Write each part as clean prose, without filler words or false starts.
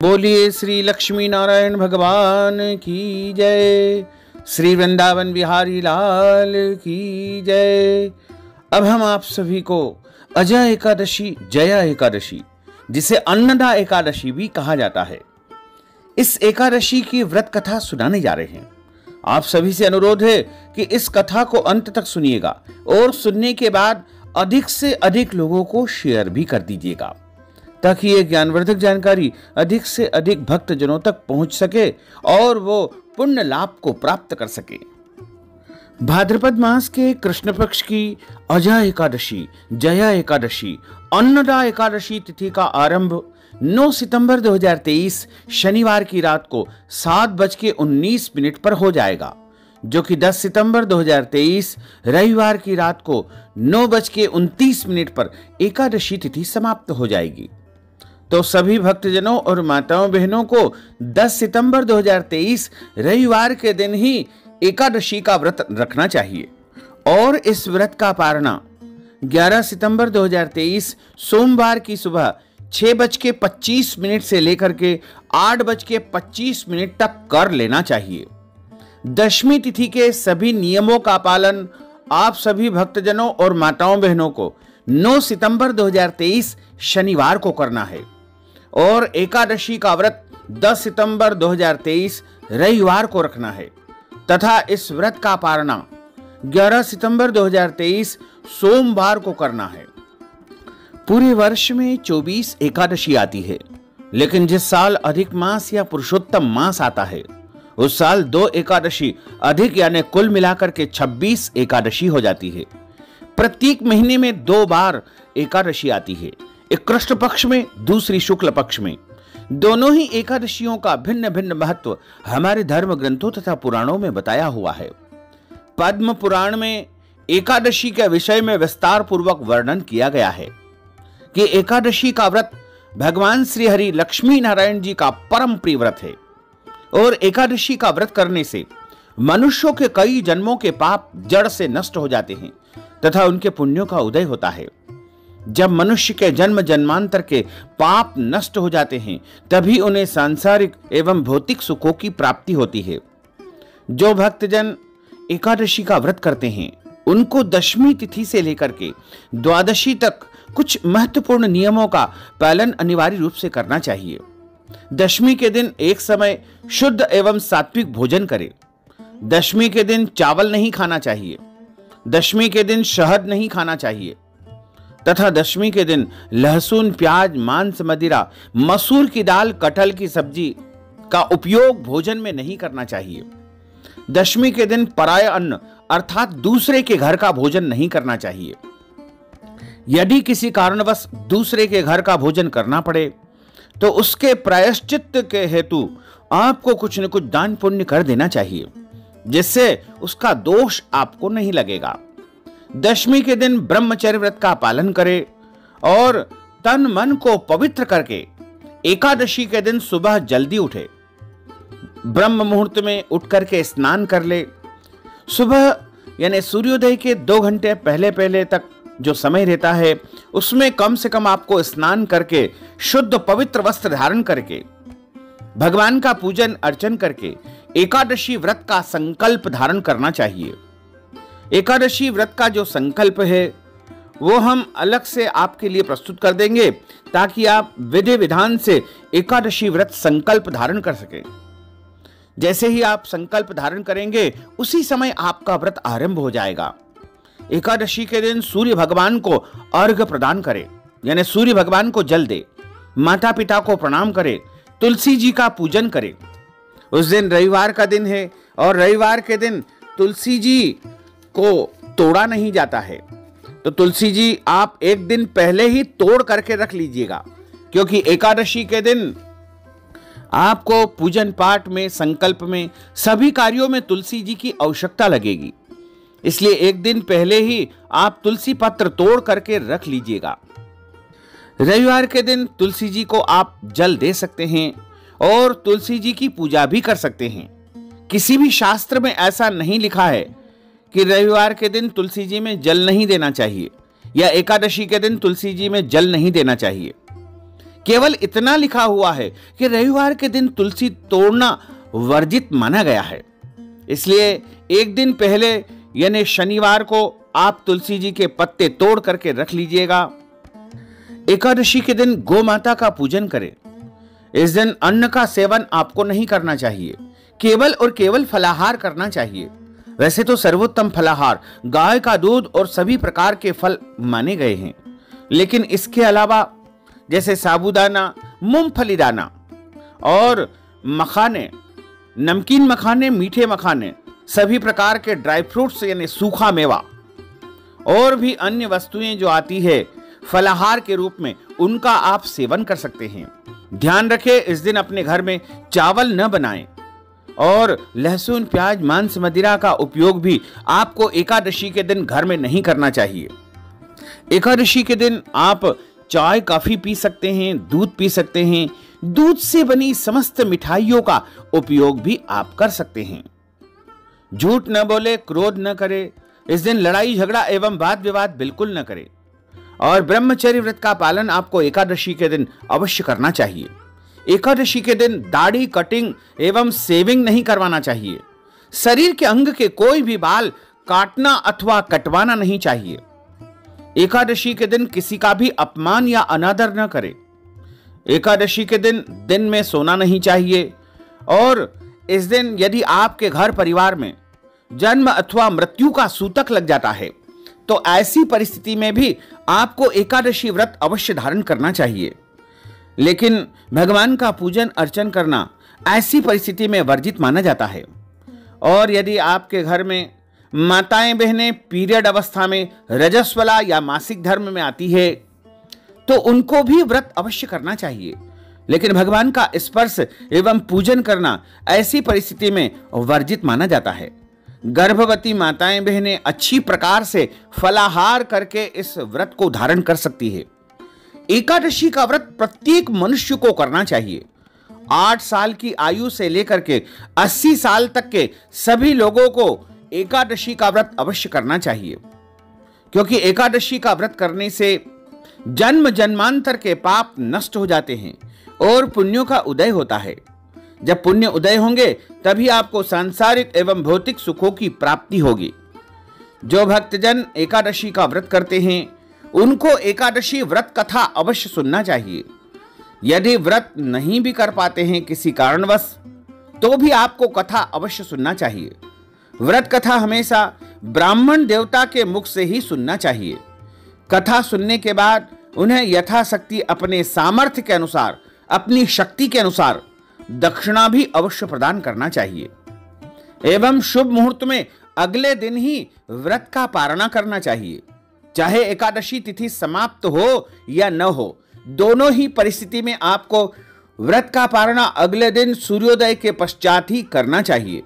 बोलिए श्री लक्ष्मी नारायण भगवान की जय। श्री वृंदावन बिहारी लाल की जय। अब हम आप सभी को अजय एकादशी, जया एकादशी, जिसे अन्नदा एकादशी भी कहा जाता है, इस एकादशी की व्रत कथा सुनाने जा रहे हैं। आप सभी से अनुरोध है कि इस कथा को अंत तक सुनिएगा और सुनने के बाद अधिक से अधिक लोगों को शेयर भी कर दीजिएगा, ताकि ये ज्ञानवर्धक जानकारी अधिक से अधिक भक्त जनों तक पहुंच सके और वो पुण्य लाभ को प्राप्त कर सके। भाद्रपद मास के कृष्ण पक्ष की अजय एकादशी, जया एकादशी, अन्नदा एकादशी तिथि का आरंभ 9 सितंबर 2023 शनिवार की रात को 7:19 पर हो जाएगा, जो कि 10 सितंबर 2023 रविवार की रात को 9:29 पर एकादशी तिथि समाप्त हो जाएगी। तो सभी भक्तजनों और माताओं बहनों को 10 सितंबर 2023 रविवार के दिन ही एकादशी का व्रत रखना चाहिए और इस व्रत का पारणा 11 सितंबर 2023 सोमवार की सुबह 6:25 से लेकर के 8:25 तक कर लेना चाहिए। दशमी तिथि के सभी नियमों का पालन आप सभी भक्तजनों और माताओं बहनों को 9 सितंबर 2023 शनिवार को करना है और एकादशी का व्रत 10 सितंबर 2023 रविवार को रखना है तथा इस व्रत का पारणा 11 सितंबर 2023 सोमवार को करना है। पूरे वर्ष में 24 एकादशी आती है, लेकिन जिस साल अधिक मास या पुरुषोत्तम मास आता है उस साल 2 एकादशी अधिक यानी कुल मिलाकर के 26 एकादशी हो जाती है। प्रत्येक महीने में 2 बार एकादशी आती है, एक कृष्ण पक्ष में, दूसरी शुक्ल पक्ष में। दोनों ही एकादशियों का भिन्न भिन्न महत्व हमारे धर्म ग्रंथों तथा पुराणों में बताया हुआ है। पद्म पुराण में एकादशी के विषय में विस्तार पूर्वक वर्णन किया गया है कि एकादशी का व्रत भगवान श्री हरि लक्ष्मी नारायण जी का परम प्रिय व्रत है और एकादशी का व्रत करने से मनुष्यों के कई जन्मों के पाप जड़ से नष्ट हो जाते हैं तथा उनके पुण्यों का उदय होता है। जब मनुष्य के जन्म जन्मांतर के पाप नष्ट हो जाते हैं तभी उन्हें सांसारिक एवं भौतिक सुखों की प्राप्ति होती है। जो भक्तजन एकादशी का व्रत करते हैं उनको दशमी तिथि से लेकर के द्वादशी तक कुछ महत्वपूर्ण नियमों का पालन अनिवार्य रूप से करना चाहिए। दशमी के दिन एक समय शुद्ध एवं सात्विक भोजन करें। दशमी के दिन चावल नहीं खाना चाहिए। दशमी के दिन शहद नहीं खाना चाहिए तथा दशमी के दिन लहसुन, प्याज, मांस, मदिरा, मसूर की दाल, कटहल की सब्जी का उपयोग भोजन में नहीं करना चाहिए। दशमी के दिन पराय अन्न अर्थात दूसरे के घर का भोजन नहीं करना चाहिए। यदि किसी कारणवश दूसरे के घर का भोजन करना पड़े तो उसके प्रायश्चित के हेतु आपको कुछ न कुछ दान पुण्य कर देना चाहिए, जिससे उसका दोष आपको नहीं लगेगा। दशमी के दिन ब्रह्मचर्य व्रत का पालन करें और तन मन को पवित्र करके एकादशी के दिन सुबह जल्दी उठे। ब्रह्म मुहूर्त में उठ करके स्नान कर ले। सुबह यानी सूर्योदय के 2 घंटे पहले तक जो समय रहता है उसमें कम से कम आपको स्नान करके शुद्ध पवित्र वस्त्र धारण करके भगवान का पूजन अर्चन करके एकादशी व्रत का संकल्प धारण करना चाहिए। एकादशी व्रत का जो संकल्प है वो हम अलग से आपके लिए प्रस्तुत कर देंगे ताकि आप विधि विधान से एकादशी व्रत संकल्प धारण कर सकें। जैसे ही आप संकल्प धारण करेंगे उसी समय आपका व्रत आरंभ हो जाएगा। एकादशी के दिन सूर्य भगवान को अर्घ्य प्रदान करें, यानी सूर्य भगवान को जल दे, माता पिता को प्रणाम करें, तुलसी जी का पूजन करें। उस दिन रविवार का दिन है और रविवार के दिन तुलसी जी को तोड़ा नहीं जाता है, तो तुलसी जी आप एक दिन पहले ही तोड़ करके रख लीजिएगा, क्योंकि एकादशी के दिन आपको पूजन पाठ में, संकल्प में, सभी कार्यों में तुलसी जी की आवश्यकता लगेगी। इसलिए एक दिन पहले ही आप तुलसी पत्र तोड़ करके रख लीजिएगा। रविवार के दिन तुलसी जी को आप जल दे सकते हैं और तुलसी जी की पूजा भी कर सकते हैं। किसी भी शास्त्र में ऐसा नहीं लिखा है कि रविवार के दिन तुलसी जी में जल नहीं देना चाहिए या एकादशी के दिन तुलसी जी में जल नहीं देना चाहिए। केवल इतना लिखा हुआ है कि रविवार के दिन तुलसी तोड़ना वर्जित माना गया है। इसलिए एक दिन पहले यानी शनिवार को आप तुलसी जी के पत्ते तोड़ करके रख लीजिएगा। एकादशी के दिन गौ माता का पूजन करें। इस दिन अन्न का सेवन आपको नहीं करना चाहिए, केवल और केवल फलाहार करना चाहिए। वैसे तो सर्वोत्तम फलाहार गाय का दूध और सभी प्रकार के फल माने गए हैं, लेकिन इसके अलावा जैसे साबूदाना, मूंगफली दाना और मखाने, नमकीन मखाने, मीठे मखाने, सभी प्रकार के ड्राई फ्रूट्स यानी सूखा मेवा और भी अन्य वस्तुएं जो आती है फलाहार के रूप में, उनका आप सेवन कर सकते हैं। ध्यान रखें, इस दिन अपने घर में चावल न बनाएं और लहसुन, प्याज, मांस, मदिरा का उपयोग भी आपको एकादशी के दिन घर में नहीं करना चाहिए। एकादशी के दिन आप चाय, कॉफी पी सकते हैं, दूध पी सकते हैं। दूध से बनी समस्त मिठाइयों का उपयोग भी आप कर सकते हैं। झूठ न बोले, क्रोध न करे। इस दिन लड़ाई झगड़ा एवं वाद विवाद बिल्कुल न करें और ब्रह्मचर्य व्रत का पालन आपको एकादशी के दिन अवश्य करना चाहिए। एकादशी के दिन दाढ़ी, कटिंग एवं सेविंग नहीं करवाना चाहिए। शरीर के अंग के कोई भी बाल काटना अथवा कटवाना नहीं चाहिए। एकादशी के दिन किसी का भी अपमान या अनादर न करें। एकादशी के दिन में सोना नहीं चाहिए और इस दिन यदि आपके घर परिवार में जन्म अथवा मृत्यु का सूतक लग जाता है तो ऐसी परिस्थिति में भी आपको एकादशी व्रत अवश्य धारण करना चाहिए। लेकिन भगवान का पूजन अर्चन करना ऐसी परिस्थिति में वर्जित माना जाता है। और यदि आपके घर में माताएं बहनें पीरियड अवस्था में, रजस्वला या मासिक धर्म में आती है तो उनको भी व्रत अवश्य करना चाहिए। लेकिन भगवान का स्पर्श एवं पूजन करना ऐसी परिस्थिति में वर्जित माना जाता है। गर्भवती माताएं बहनें अच्छी प्रकार से फलाहार करके इस व्रत को धारण कर सकती है। एकादशी का व्रत प्रत्येक मनुष्य को करना चाहिए। 8 साल की आयु से लेकर के 80 साल तक के सभी लोगों को एकादशी का व्रत अवश्य करना चाहिए, क्योंकि एकादशी का व्रत करने से जन्म जन्मांतर के पाप नष्ट हो जाते हैं और पुण्यों का उदय होता है। जब पुण्य उदय होंगे तभी आपको सांसारिक एवं भौतिक सुखों की प्राप्ति होगी। जो भक्तजन एकादशी का व्रत करते हैं उनको एकादशी व्रत कथा अवश्य सुनना चाहिए। यदि व्रत नहीं भी कर पाते हैं किसी कारणवश तो भी आपको कथा अवश्य सुनना चाहिए। व्रत कथा हमेशा ब्राह्मण देवता के मुख से ही सुनना चाहिए। कथा सुनने के बाद उन्हें यथाशक्ति अपने सामर्थ्य के अनुसार, अपनी शक्ति के अनुसार दक्षिणा भी अवश्य प्रदान करना चाहिए एवं शुभ मुहूर्त में अगले दिन ही व्रत का पारणा करना चाहिए। चाहे एकादशी तिथि समाप्त हो या न हो, दोनों ही परिस्थिति में आपको व्रत का पारणा अगले दिन सूर्योदय के पश्चात ही करना चाहिए।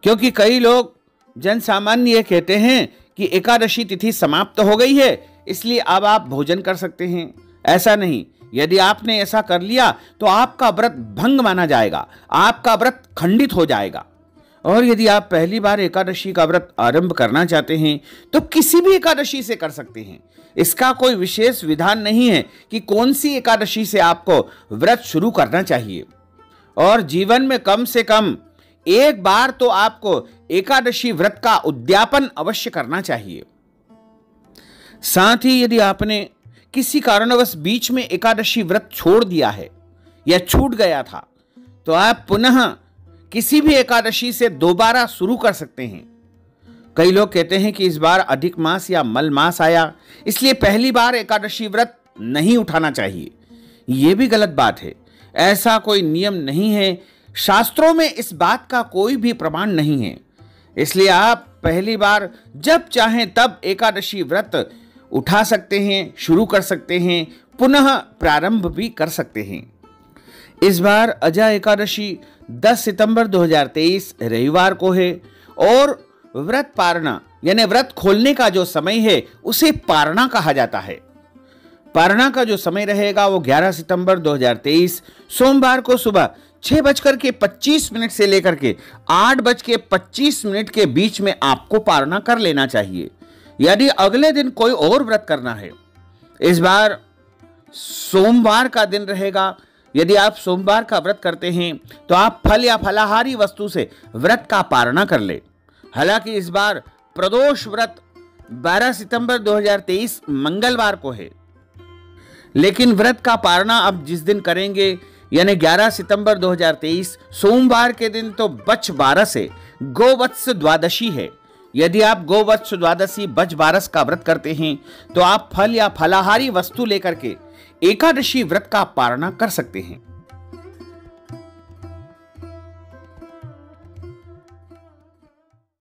क्योंकि कई लोग जन सामान्य ये कहते हैं कि एकादशी तिथि समाप्त हो गई है इसलिए अब आप भोजन कर सकते हैं। ऐसा नहीं। यदि आपने ऐसा कर लिया तो आपका व्रत भंग माना जाएगा, आपका व्रत खंडित हो जाएगा। और यदि आप पहली बार एकादशी का व्रत आरंभ करना चाहते हैं तो किसी भी एकादशी से कर सकते हैं। इसका कोई विशेष विधान नहीं है कि कौन सी एकादशी से आपको व्रत शुरू करना चाहिए। और जीवन में कम से कम एक बार तो आपको एकादशी व्रत का उद्यापन अवश्य करना चाहिए। साथ ही यदि आपने किसी कारणवश बीच में एकादशी व्रत छोड़ दिया है या छूट गया था तो आप पुनः किसी भी एकादशी से दोबारा शुरू कर सकते हैं। कई लोग कहते हैं कि इस बार अधिक मास या मल मास आया इसलिए पहली बार एकादशी व्रत नहीं उठाना चाहिए। यह भी गलत बात है। ऐसा कोई नियम नहीं है, शास्त्रों में इस बात का कोई भी प्रमाण नहीं है। इसलिए आप पहली बार जब चाहें तब एकादशी व्रत उठा सकते हैं, शुरू कर सकते हैं, पुनः प्रारंभ भी कर सकते हैं। इस बार अजय एकादशी 10 सितंबर 2023 रविवार को है और व्रत पारणा यानी व्रत खोलने का जो समय है उसे पारणा कहा जाता है। पारणा का जो समय रहेगा वो 11 सितंबर 2023 सोमवार को सुबह 6:25 से लेकर के 8:25 के बीच में आपको पारणा कर लेना चाहिए। यदि अगले दिन कोई और व्रत करना है, इस बार सोमवार का दिन रहेगा। यदि आप सोमवार का व्रत करते हैं तो आप फल या फलाहारी वस्तु से व्रत का पारणा कर ले। हालांकि इस बार प्रदोष व्रत 12 सितंबर 2023 मंगलवार को है, लेकिन व्रत का पारणा अब जिस दिन करेंगे यानी 11 सितंबर 2023 सोमवार के दिन तो बच 12 से गोवत्स द्वादशी है। यदि आप गोवत्स द्वादशी बच 12 का व्रत करते हैं तो आप फल या फलाहारी वस्तु लेकर के एकादशी व्रत का पारणा कर सकते हैं।